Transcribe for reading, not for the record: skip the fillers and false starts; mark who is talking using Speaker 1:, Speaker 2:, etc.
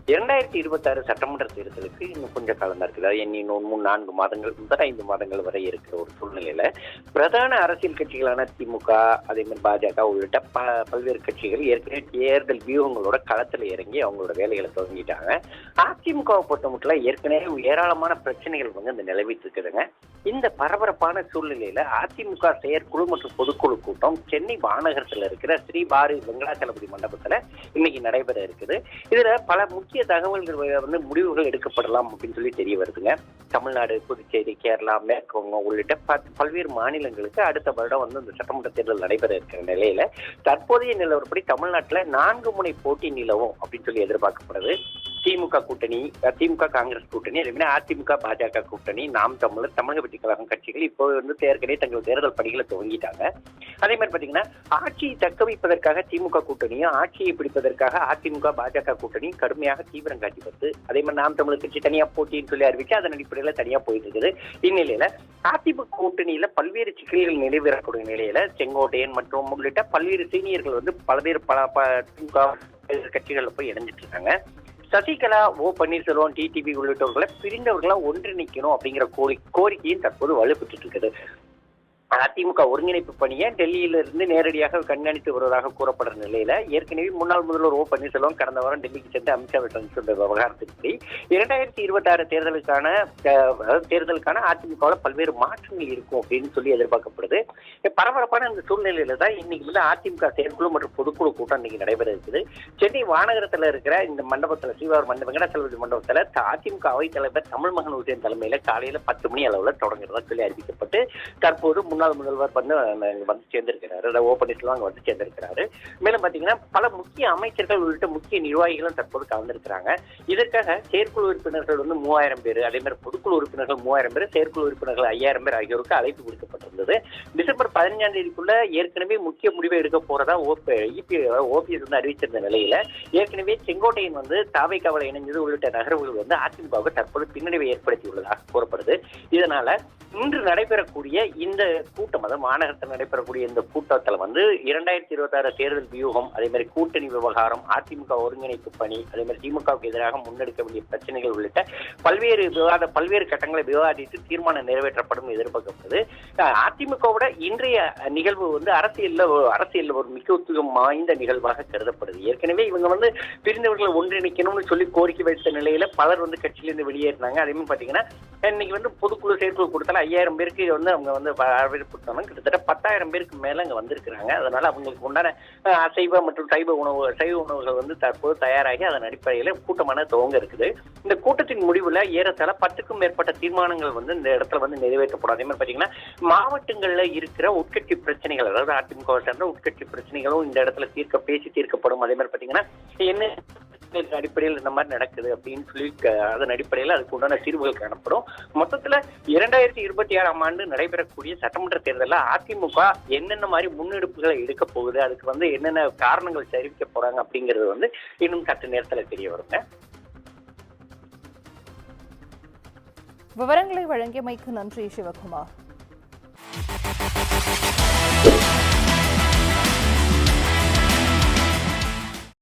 Speaker 1: 2026 சட்டமன்ற தேர்தலுக்கு இன்னும் கொஞ்சம் காலம் தான் இருக்குது. இன்னும் 4 மாதங்கள் முதல் 5 மாதங்கள் வரை இருக்கிற ஒரு சூழ்நிலையில பிரதான அரசியல் கட்சிகளான திமுக, அதே மாதிரி பாஜக உள்ளிட்ட பல்வேறு கட்சிகள் ஏற்கனவே தேர்தல் வியூகங்களோட களத்துல இறங்கி அவங்களோட வேலைகளை துவங்கிட்டாங்க. அதிமுகவை பொறுத்த மட்டும் ஏற்கனவே ஏராளமான பிரச்சனைகள் இந்த நிலவிட்டு இருக்குதுங்க. இந்த பரபரப்பான சூழ்நிலையில அதிமுக செயற்குழு மற்றும் பொதுக்குழு கூட்டம் சென்னை மாநகரத்துல இருக்கிற ஸ்ரீ பாரதி வெங்கடாச்சலபதி மண்டபத்துல இன்னைக்கு நடைபெற இருக்குது. இதுல பல முக்கிய தகவல்கள் முடிவுகள் எடுக்கப்படலாம் அப்படின்னு சொல்லி தெரிய வருதுங்க. தமிழ்நாடு, புதுச்சேரி, கேரளா, மேற்கு வங்கம் உள்ளிட்ட பல்வேறு மாநிலங்களுக்கு அடுத்த வருடம் இந்த சட்டமன்ற தேர்தல் நடைபெற இருக்கிற நிலையில தற்போதைய நிலவரப்படி தமிழ்நாட்டுல 4 முனை போட்டி நிலவும் அப்படின்னு சொல்லி எதிர்பார்க்கப்படுது. திமுக கூட்டணி, திமுக காங்கிரஸ் கூட்டணி, அதே மாதிரி அதிமுக பாஜக கூட்டணி, நாம் தமிழர், தமிழக வெற்றி கழகம் கட்சிகள் இப்போ ஏற்கனவே தங்கள் தேர்தல் பணிகளை துவங்கிட்டாங்க. அதே மாதிரி பாத்தீங்கன்னா ஆட்சியை தக்க வைப்பதற்காக திமுக கூட்டணியும், ஆட்சியை பிடிப்பதற்காக அதிமுக பாஜக கூட்டணியும் கடுமையாக தீவிரம் காட்டி வருது. அதே மாதிரி நாம் தமிழர் கட்சி தனியா போட்டின்னு சொல்லி அறிவிச்சு அதன் அடிப்படையில தனியா போயிட்டு இருக்குது. இந்நிலையில அதிமுக கூட்டணியில பல்வேறு சிக்கல்கள் நிலைவேறக்கூடிய நிலையில செங்கோட்டையன் மற்றும் உள்ளிட்ட பல்வேறு சீனியர்கள் பல்வேறு திமுக கட்சிகள்ல போய் இணைஞ்சிட்டு இருக்காங்க. சசிகலா, ஓ பன்னீர்செல்வம், டிடிவி உள்ளிட்டவர்களை பிரிந்தவர்களா ஒன்றிணைக்கணும் அப்படிங்கிற கோரிக்கையும் தற்போது வலுப்பெற்று இருக்குது. அதிமுக ஒருங்கிணைப்பு பணியை டெல்லியிலிருந்து நேரடியாக கண்காணித்து வருவதாக கூறப்படுற நிலையில ஏற்கனவே முன்னாள் முதல்வர் ஓ பன்னீர்செல்வம் கடந்த வாரம் டெல்லிக்கு சென்று அமித்ஷாவை சந்தித்த விவகாரத்தின்படி 2026 தேர்தலுக்கான அதிமுகவில் பல்வேறு மாற்றங்கள் இருக்கும் அப்படின்னு சொல்லி எதிர்பார்க்கப்படுது. பரபரப்பான இந்த சூழ்நிலையில தான் இன்னைக்கு அதிமுக செயற்குழு மற்றும் பொதுக்குழு கூட்டம் இன்னைக்கு நடைபெற இருக்குது. சென்னை மாநகரத்துல இருக்கிற இந்த மண்டபத்துல ஸ்ரீவார் வெங்கடாச்சலபதி மண்டபத்துல அதிமுக அவைத் தலைவர் தமிழ் மகன் உதயன் தலைமையில காலையில 10 மணி அளவுல தொடங்குறதா சொல்லி அறிவிக்கப்பட்டு தற்போது முன்னாள் முதல்வர் வந்து சேர்ந்திருக்கிறாரு. ஓ பன்னீர்செல்வம் அங்க வந்து சேர்ந்திருக்கிறாரு. மேலும் பாத்தீங்கன்னா பல முக்கிய அமைச்சர்கள் உள்ளிட்ட முக்கிய நிர்வாகிகளும் தற்போது கலந்திருக்கிறாங்க. இதற்காக செயற்குழு உறுப்பினர்கள் 3000 பேர், அதே மாதிரி பொதுக்குழு உறுப்பினர்கள் 3000 பேர், செயற்குழு உறுப்பினர்கள் 5000 பேர் ஆகியோருக்கு அழைப்பு கொடுக்கப்பட்டிருந்தது. டிசம்பர் 15ஆம் தேதிக்குள்ள ஏற்கனவே முக்கிய முடிவை எடுக்க போறதா ஓபிஎஸ் அறிவிச்சிருந்த நிலையில ஏற்கனவே செங்கோட்டையன் தாவேக்காவில் இணைஞ்சது உள்ளிட்ட நகர்வுகள் அதிமுகவுக்கு தற்போது பின்னடைவை ஏற்படுத்தியுள்ளதாக கூறப்படுது. இதனால இன்று நடைபெறக்கூடிய இந்த கூட்டம், மாநகரத்தில் நடைபெறக்கூடிய இந்த கூட்டத்தில் 2026 தேர்தல் வியூகம், அதே மாதிரி கூட்டணி விவகாரம், அதிமுக ஒருங்கிணைப்பு பணி, அதே மாதிரி திமுகவுக்கு எதிராக முன்னெடுக்க வேண்டிய பிரச்சனைகள் உள்ளிட்ட பல்வேறு கட்டங்களை விவாதித்து தீர்மானம் நிறைவேற்றப்படும் எதிர்பார்க்கப்படுது. அதிமுகவோட இன்றைய நிகழ்வு அரசியல்ல ஒரு முக்கியத்துவம் வாய்ந்த நிகழ்வாக கருதப்படுது. ஏற்கனவே இவங்க பிரிந்தவர்களை ஒன்றிணைக்கணும்னு சொல்லி கோரிக்கை வைத்த நிலையில பலர் கட்சியிலிருந்து வெளியேறினாங்க. அதே மாதிரி பாத்தீங்கன்னா இன்னைக்கு பொதுக்குழு செயற்குழு கொடுத்தாலும் 5000 பேருக்கு அவங்க வரவேற்பு கொடுத்தாங்க. கிட்டத்தட்ட 10,000 பேருக்கு மேல அங்க வந்திருக்கிறாங்க. அதனால அவங்களுக்கு உண்டான அசைவ மற்றும் சைவ உணவுகள் தற்போது தயாராகி அதன் அடிப்படையில கூட்டமான துவங்க இருக்குது. இந்த கூட்டத்தின் முடிவுல ஏறத்தாழ 10க்கும் மேற்பட்ட தீர்மானங்கள் இந்த இடத்துல நிறைவேற்றப்படும். அதே மாதிரி பாத்தீங்கன்னா மாவட்டங்கள்ல இருக்கிற உட்கட்சி பிரச்சனைகள், அதாவது அதிமுக சார்ந்த உட்கட்சி பிரச்சனைகளும் இந்த இடத்துல பேசி தீர்க்கப்படும். அதே மாதிரி பாத்தீங்கன்னா என்ன அடிப்படையில் இந்த மாதிரி நடக்குது அப்படின்னு சொல்லி அதன் அடிப்படையில் அதுக்கு உண்டான தீர்வுகள் காணப்படும். மொத்தத்துல 2026ஆம் ஆண்டு நடைபெறக்கூடிய சட்டமன்ற தேர்தலில் அதிமுக என்னென்ன மாதிரி முன்னெடுப்புகளை எடுக்க போகுது, அதுக்கு என்னென்ன காரணங்கள் தெரிவிக்க போறாங்க அப்படிங்கிறது இன்னும் சற்று நேரத்துல தெரிய வருங்க.
Speaker 2: விவரங்களை வழங்கியமைக்கு நன்றி சிவகுமார்.